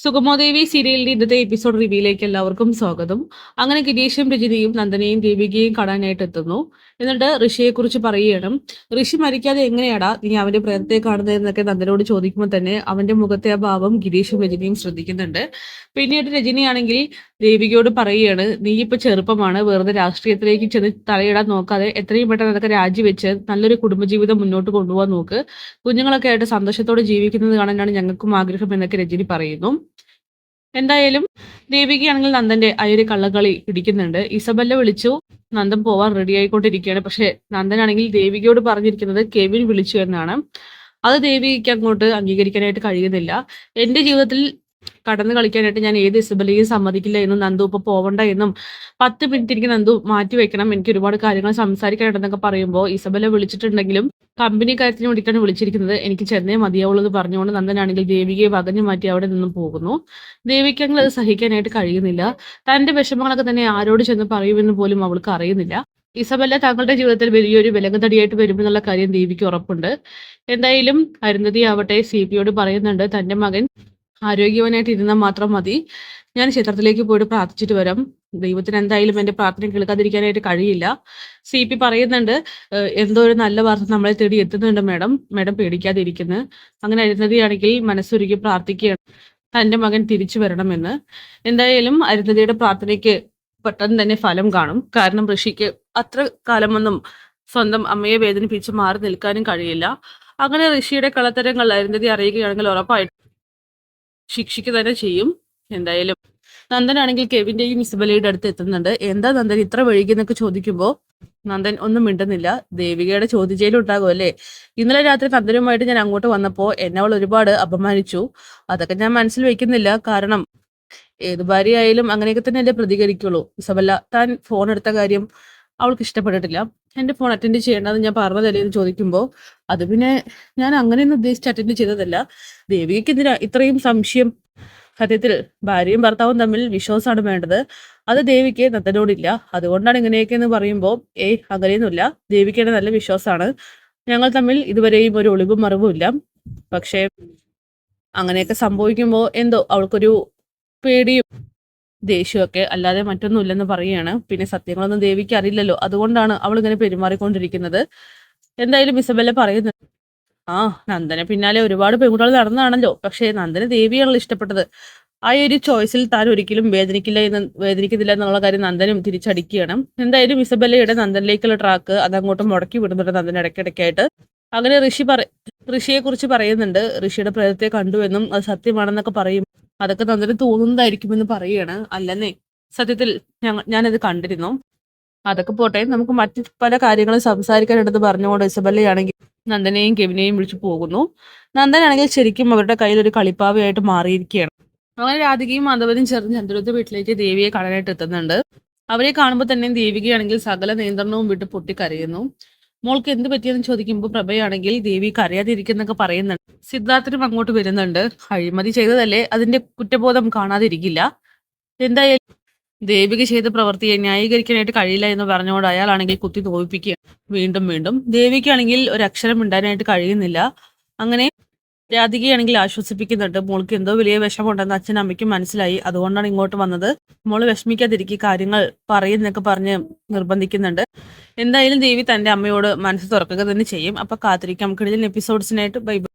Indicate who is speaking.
Speaker 1: സുഗമോദേവി സീരിയലിന്റെ ഇന്നത്തെ എപ്പിസോഡ് റിവ്യൂയിലേക്ക് എല്ലാവർക്കും സ്വാഗതം. അങ്ങനെ ഗിരീഷും രജനിയും നന്ദനയും ദേവികയും കാണാനായിട്ട് എത്തുന്നു. എന്നിട്ട് ഋഷിയെ കുറിച്ച് പറയുകയാണ്. ഋഷി മരിക്കാതെ എങ്ങനെയാടാ നീ അവന്റെ പ്രേതത്തെ കാണുന്നതെന്നൊക്കെ നന്ദനോട് ചോദിക്കുമ്പോൾ തന്നെ അവന്റെ മുഖത്തെ ആ ഭാവം ഗിരീഷും രജനിയും ശ്രദ്ധിക്കുന്നുണ്ട്. പിന്നീട് രജനിയാണെങ്കിൽ ദേവികയോട് പറയുകയാണ്, നീ ഇപ്പൊ ചെറുപ്പമാണ്, വെറുതെ രാഷ്ട്രീയത്തിലേക്ക് ചെന്ന് തലയിടാൻ നോക്കാതെ എത്രയും പെട്ടെന്ന് അതൊക്കെ രാജിവെച്ച് നല്ലൊരു കുടുംബജീവിതം മുന്നോട്ട് കൊണ്ടുപോകാൻ നോക്ക്. കുഞ്ഞുങ്ങളൊക്കെ ആയിട്ട് സന്തോഷത്തോടെ ജീവിക്കുന്നത് കാണാനാണ് ഞങ്ങൾക്കും ആഗ്രഹം എന്നൊക്കെ രജനി പറയുന്നു. എന്തായാലും ദേവികയാണെങ്കിൽ നന്ദന്റെ ആ ഒരു കള്ളക്കളി പിടിക്കുന്നുണ്ട്. ഇസബെല്ല വിളിച്ചു, നന്ദൻ പോവാൻ റെഡി ആയിക്കൊണ്ടിരിക്കുകയാണ്. പക്ഷെ നന്ദനാണെങ്കിൽ ദേവികയോട് പറഞ്ഞിരിക്കുന്നത് കെവിൻ വിളിച്ചു എന്നാണ്. അത് ദേവികയ്ക്ക് അങ്ങോട്ട് അംഗീകരിക്കാനായിട്ട് കഴിയുന്നില്ല. എന്റെ ജീവിതത്തിൽ കടന്നു കളിക്കാനായിട്ട് ഞാൻ ഏത് ഇസബെല്ലയും സമ്മതിക്കില്ല എന്നും നന്ദു ഇപ്പൊ പോവണ്ട എന്നും 10 മിനിറ്റ് എനിക്ക് നന്ദു മാറ്റി വെക്കണം, എനിക്ക് ഒരുപാട് കാര്യങ്ങൾ സംസാരിക്കാനുണ്ടെന്നൊക്കെ പറയുമ്പോൾ ഇസബെല്ല വിളിച്ചിട്ടുണ്ടെങ്കിലും കമ്പനി കാര്യത്തിന് വേണ്ടിയിട്ടാണ് വിളിച്ചിരിക്കുന്നത്, എനിക്ക് ചെന്നൈ മതിയാവുള്ളൂ എന്ന് പറഞ്ഞുകൊണ്ട് നന്ദനാണെങ്കിൽ ദേവികയെ വകഞ്ഞു മാറ്റി അവിടെ നിന്നും പോകുന്നു. ദേവികങ്ങൾ അത് സഹിക്കാനായിട്ട് കഴിയുന്നില്ല. തന്റെ വിഷമങ്ങളൊക്കെ തന്നെ ആരോട് ചെന്ന് പറയുമെന്ന് പോലും അവൾക്ക് അറിയുന്നില്ല. ഇസബെല്ല തങ്ങളുടെ ജീവിതത്തിൽ വലിയൊരു വിലങ്ങുതടിയായിട്ട് വരുമെന്നുള്ള കാര്യം ദേവിക്ക് ഉറപ്പുണ്ട്. എന്തായാലും അരുന്ധതി ആവട്ടെ CPയോട് പറയുന്നുണ്ട്, തന്റെ മകൻ ആരോഗ്യവാനായിട്ട് ഇരുന്നാൽ മാത്രം മതി, ഞാൻ ക്ഷേത്രത്തിലേക്ക് പോയിട്ട് പ്രാർത്ഥിച്ചിട്ട് വരാം, ദൈവത്തിന് എന്തായാലും എന്റെ പ്രാർത്ഥന കേൾക്കാതിരിക്കാനായിട്ട് കഴിയില്ല. CP പറയുന്നുണ്ട്, എന്തോ ഒരു നല്ല വാർത്ത നമ്മളെ തേടി എത്തുന്നുണ്ട് മാഡം, മാഡം പേടിക്കാതിരിക്കുന്നു. അങ്ങനെ അരുന്ധതിയാണെങ്കിൽ മനസ്സൊരുക്കി പ്രാർത്ഥിക്കുകയാണ് തന്റെ മകൻ തിരിച്ചു വരണമെന്ന്. എന്തായാലും അരുന്ധതിയുടെ പ്രാർത്ഥനയ്ക്ക് പെട്ടെന്ന് തന്നെ ഫലം കാണും. കാരണം ഋഷിക്ക് അത്ര കാലമൊന്നും സ്വന്തം അമ്മയെ വേദനിപ്പിച്ച് മാറി നിൽക്കാനും കഴിയില്ല. അങ്ങനെ ഋഷിയുടെ കളത്തരങ്ങൾ അരുന്ധതി അറിയുകയാണെങ്കിൽ ഉറപ്പായിട്ടും ശിക്ഷിക്കുക തന്നെ ചെയ്യും. എന്തായാലും നന്ദനാണെങ്കിൽ കെവിന്റെയും ഇസബലയുടെ അടുത്ത് എത്തുന്നുണ്ട്. എന്താ നന്ദൻ ഇത്ര വൈകിയെന്നൊക്കെ ചോദിക്കുമ്പോൾ നന്ദൻ ഒന്നും മിണ്ടുന്നില്ല. ദേവികയുടെ ചോദ്യചെയ്യലും ഉണ്ടാകും അല്ലേ, ഇന്നലെ രാത്രി നന്ദനുമായിട്ട് ഞാൻ അങ്ങോട്ട് വന്നപ്പോൾ എന്നെ അവൾ ഒരുപാട് അപമാനിച്ചു, അതൊക്കെ ഞാൻ മനസ്സിൽ വെക്കുന്നില്ല. കാരണം ഏത് ഭാര്യയായാലും അങ്ങനെയൊക്കെ തന്നെ അല്ലേ പ്രതികരിക്കുള്ളൂ. ഇസബല്ല, താൻ ഫോൺ എടുത്ത കാര്യം അവൾക്ക് ഇഷ്ടപ്പെട്ടിട്ടില്ല, എന്റെ ഫോൺ അറ്റൻഡ് ചെയ്യേണ്ടതെന്ന് ഞാൻ പറഞ്ഞതല്ലേ എന്ന് ചോദിക്കുമ്പോൾ അത് പിന്നെ ഞാൻ അങ്ങനെയൊന്നും ഉദ്ദേശിച്ച് അറ്റൻഡ് ചെയ്തതല്ല. ദേവികയ്ക്ക് എന്തിനാ ഇത്രയും സംശയം? സത്യത്തിൽ ഭാര്യയും ഭർത്താവും തമ്മിൽ വിശ്വാസമാണ് വേണ്ടത്, അത് ദേവിക്ക് നന്ദനോടില്ല, അതുകൊണ്ടാണ് ഇങ്ങനെയൊക്കെ എന്ന് പറയുമ്പോൾ അങ്ങനെയൊന്നുമില്ല, ദേവിക്ക് നല്ല വിശ്വാസമാണ്, ഞങ്ങൾ തമ്മിൽ ഇതുവരെയും ഒരു ഒളിവും മറവും ഇല്ല. പക്ഷേ അങ്ങനെയൊക്കെ സംഭവിക്കുമ്പോൾ എന്തോ അവൾക്കൊരു പേടിയും ദേഷ്യമൊക്കെ, അല്ലാതെ മറ്റൊന്നുമില്ലെന്ന് പറയുകയാണ്. പിന്നെ സത്യങ്ങളൊന്നും ദേവിക്ക് അറിയില്ലല്ലോ, അതുകൊണ്ടാണ് അവൾ ഇങ്ങനെ പെരുമാറിക്കൊണ്ടിരിക്കുന്നത്. എന്തായാലും ഇസബെല്ല പറയുന്നത്, ആ നന്ദനെ പിന്നാലെ ഒരുപാട് പെൺകുട്ടികൾ നടന്നതാണല്ലോ, പക്ഷേ നന്ദന് ദേവിയാണല്ലോ ഇഷ്ടപ്പെട്ടത്, ആ ഒരു ചോയ്സിൽ താൻ ഒരിക്കലും വേദനിക്കുന്നില്ല എന്നുള്ള കാര്യം നന്ദനും തിരിച്ചടിക്കുകയാണ്. എന്തായാലും ഇസബെല്ലയുടെ നന്ദനിലേക്കുള്ള ട്രാക്ക് അതങ്ങോട്ട് മുടക്കി വിടുന്നുണ്ട് നന്ദൻ ഇടയ്ക്കിടയ്ക്കായിട്ട്. അങ്ങനെ ഋഷിയെ കുറിച്ച് പറയുന്നുണ്ട്, ഋഷിയുടെ പ്രേതത്തെ കണ്ടുവെന്നും അത് സത്യമാണെന്നൊക്കെ പറയും, അതൊക്കെ നന്ദന് തോന്നുന്നതായിരിക്കുമെന്ന് പറയുകയാണ്. അല്ലെന്നേ, സത്യത്തിൽ ഞാനത് കണ്ടിരുന്നു, അതൊക്കെ പോട്ടെ, നമുക്ക് മറ്റു പല കാര്യങ്ങളും സംസാരിക്കാനുണ്ടെന്ന് പറഞ്ഞുകൊണ്ട് ഇസബെല്ലയാണെങ്കിൽ നന്ദനെയും കെവിനെയും വിളിച്ചു പോകുന്നു. നന്ദനാണെങ്കിൽ ശരിക്കും അവരുടെ കയ്യിൽ ഒരു കളിപ്പാവയായിട്ട് മാറിയിരിക്കുകയാണ്. അങ്ങനെ രാധികയും മാധവനും ചേർന്ന് ചന്ദ്രത്തെ വീട്ടിലേക്ക് ദേവിയെ കാണാനായിട്ട് എത്തുന്നുണ്ട്. അവരെ കാണുമ്പോൾ തന്നെ ദേവികയാണെങ്കിൽ സകല നിയന്ത്രണവും വിട്ട് പൊട്ടിക്കരയുന്നു. മോൾക്ക് എന്ത് പറ്റിയെന്ന് ചോദിക്കുമ്പോൾ പ്രഭയാണെങ്കിൽ ദേവി കരയാതിരിക്കുന്നൊക്കെ പറയുന്നുണ്ട്. സിദ്ധാർത്ഥനും അങ്ങോട്ട് വരുന്നുണ്ട്. അഴിമതി ചെയ്തതല്ലേ, അതിന്റെ കുറ്റബോധം കാണാതിരിക്കില്ല. എന്തായാലും ദേവിക ചെയ്ത പ്രവൃത്തിയെ ന്യായീകരിക്കാനായിട്ട് കഴിയില്ല എന്ന് പറഞ്ഞുകൊണ്ട് അയാളാണെങ്കിൽ കുത്തി തോൽപ്പിക്കുക വീണ്ടും വീണ്ടും. ദേവിക്കാണെങ്കിൽ ഒരു അക്ഷരം മിണ്ടാനായിട്ട് കഴിയുന്നില്ല. അങ്ങനെ രാധികയാണെങ്കിൽ ആശ്വസിപ്പിക്കുന്നുണ്ട്, മോൾക്ക് എന്തോ വലിയ വിഷമമുണ്ടെന്ന് അച്ഛനും അമ്മയ്ക്കും മനസ്സിലായി, അതുകൊണ്ടാണ് ഇങ്ങോട്ട് വന്നത്, മോള് വിഷമിക്കാതിരിക്കുക, കാര്യങ്ങൾ പറയുന്നൊക്കെ പറഞ്ഞ് നിർബന്ധിക്കുന്നുണ്ട്. എന്തായാലും ദേവി തന്റെ അമ്മയോട് മനസ്സ് തുറക്കുക തന്നെ ചെയ്യും. അപ്പൊ കാത്തിരിക്കാം കിടിലൻ എപ്പിസോഡ്സിനായിട്ട്. Bye bye.